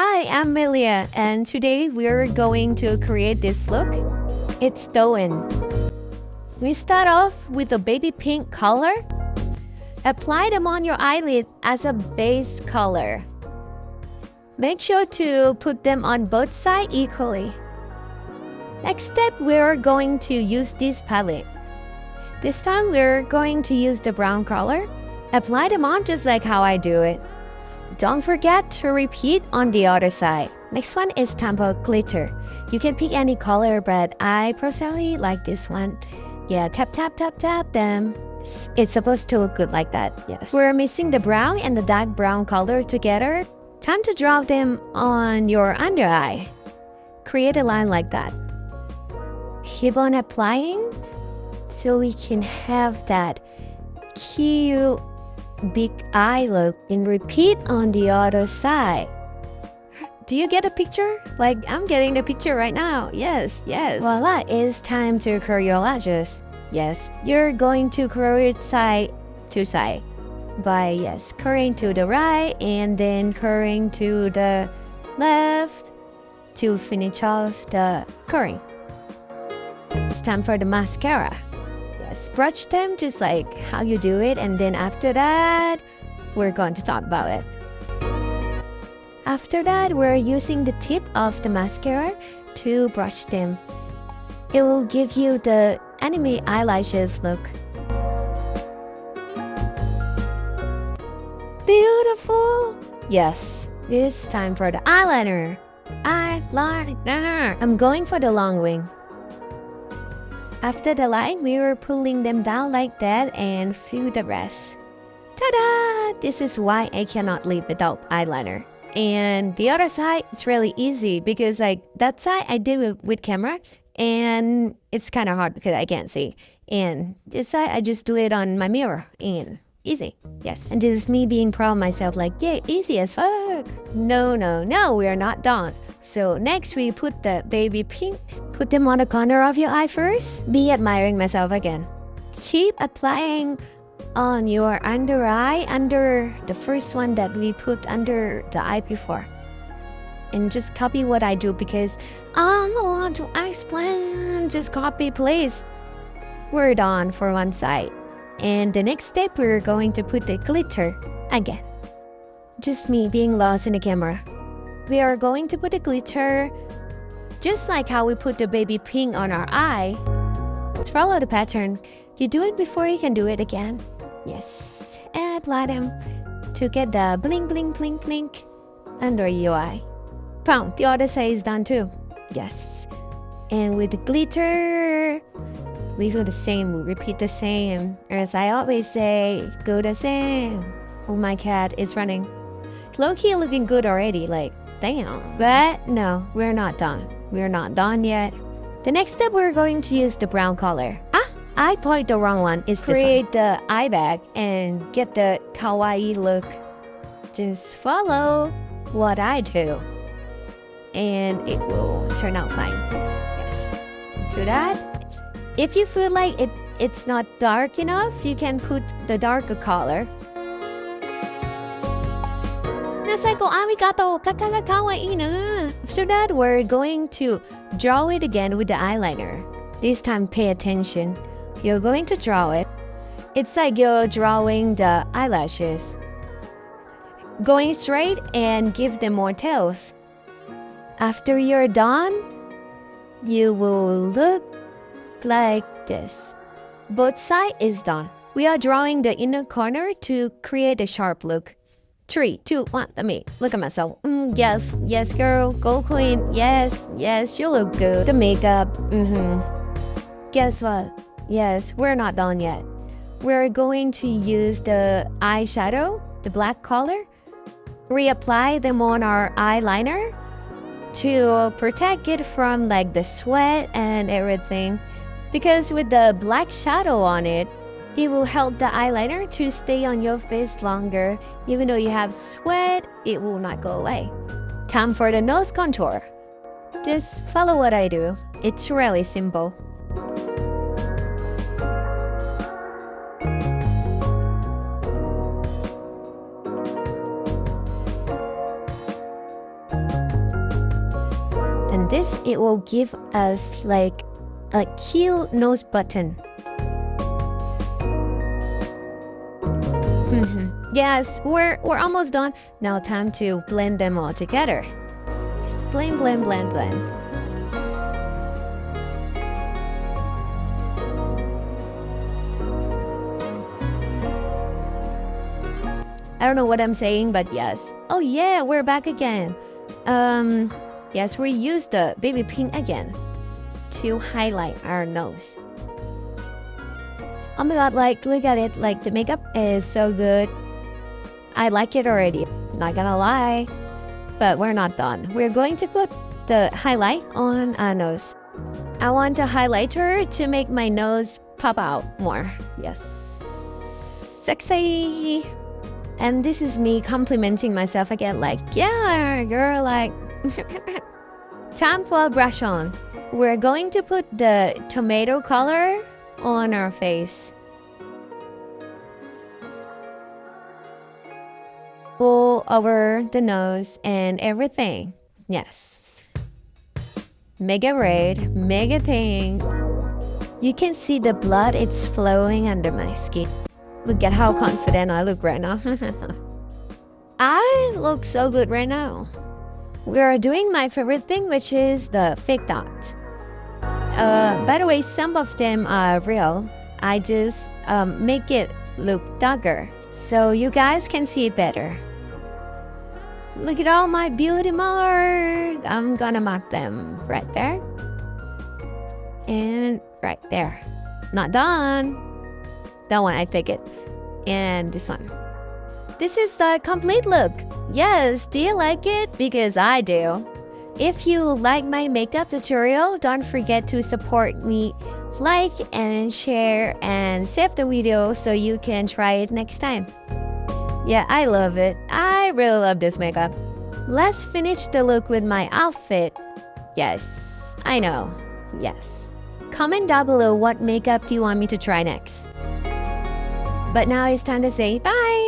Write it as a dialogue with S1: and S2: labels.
S1: Hi, I'm Melia, and today we're going to create this look. It's Douyin. We start off with a baby pink color. Apply them on your eyelid as a base color. Make sure to put them on both sides equally. Next step, we're going to use this palette. This time we're going to use the brown color. Apply them on just like how I do it. Don't forget to repeat on the other side. Next one is Tampo glitter. You can pick any color, but I personally like this one. Yeah, tap tap tap tap them. It's supposed to look good like that, yes. We're mixing the brown and the dark brown color together. Time to draw them on your under eye. Create a line like that. Keep on applying so we can have that cute big eye look, and repeat on the other side. Do you get a picture? Like I'm getting the picture right now. Yes. Voila, it's time to curl your lashes. Yes, you're going to curl it side to side by curling to the right and then curling to the left to finish off the curling. It's time for the mascara. Brush them just like how you do it, and then after that we're going to talk about it. After that, we're using the tip of the mascara to brush them. It will give you the anime eyelashes look. Beautiful! Yes, it's time for the eyeliner. I'm going for the long wing. After the line, we were pulling them down like that and fill the rest. Ta-da! This is why I cannot live without eyeliner. And the other side, it's really easy because like that side I did it with camera and it's kind of hard because I can't see. And this side I just do it on my mirror and easy. Yes. And this is me being proud of myself, like, yeah, easy as fuck. No, we are not done. So next we put the baby pink. Put them on the corner of your eye first. Be admiring myself again. Keep applying on your under eye, under the first one that we put under the eye before. And just copy what I do because I don't want to explain. Just copy, please. We're done for one side. And the next step, we're going to put the glitter again. Just me being lost in the camera. We are going to put the glitter just like how we put the baby pink on our eye. Follow the pattern. You do it before you can do it again. Yes. And apply them to get the bling bling bling blink under your eye. Boom. The other side is done too. Yes. And with the glitter, we do the same. We repeat the same. As I always say, go the same. Oh, my cat is running. Low-key looking good already. Like, damn. But no, we're not done. We're not done yet. The next step, we're going to use the brown color. I point the wrong one. It's this one. Create the eye bag and get the kawaii look. Just follow what I do. And it will turn out fine. Yes. To that. If you feel like it's not dark enough, you can put the darker color. After that, we're going to draw it again with the eyeliner. This time, pay attention. You're going to draw it. It's like you're drawing the eyelashes. Going straight and give them more tails. After you're done, you will look like this. Both sides is done. We are drawing the inner corner to create a sharp look. 3, 2, 1, let me look at myself. Yes, girl, go queen. Yes, you look good. The makeup, Guess what? Yes, we're not done yet. We're going to use the eyeshadow, the black color, reapply them on our eyeliner to protect it from like the sweat and everything. Because with the black shadow on it, it will help the eyeliner to stay on your face longer. Even though you have sweat, it will not go away. Time for the nose contour. Just follow what I do. It's really simple. and this, it will give us like a cute nose button. Yes, we're almost done. Now time to blend them all together. Just blend, blend, blend, blend. I don't know what I'm saying, but yes. Oh yeah, we're back again. Yes, we used the baby pink again to highlight our nose. Oh my god, like, look at it. Like, the makeup is so good. I like it already, not gonna lie. But we're not done. We're going to put the highlight on our nose. I want a highlighter to make my nose pop out more. Yes. Sexy. And this is me complimenting myself again, like, yeah, girl, like. Time for a brush on. We're going to put the tomato color on our face. All over the nose and everything. Yes. Mega red, mega pink. You can see the blood, it's flowing under my skin. Look at how confident I look right now. I look so good right now. We are doing my favorite thing, which is the fake dot. By the way, some of them are real. I just make it look darker so you guys can see it better. Look at all my beauty marks. I'm gonna mark them right there and right there. Not done. That one I fake it. And this one. This is the complete look. Yes, do you like it? Because I do. If you like my makeup tutorial, don't forget to support me. Like and share and save the video so you can try it next time. Yeah, I love it. I really love this makeup. Let's finish the look with my outfit. Yes, I know. Yes. Comment down below what makeup do you want me to try next. But now it's time to say bye.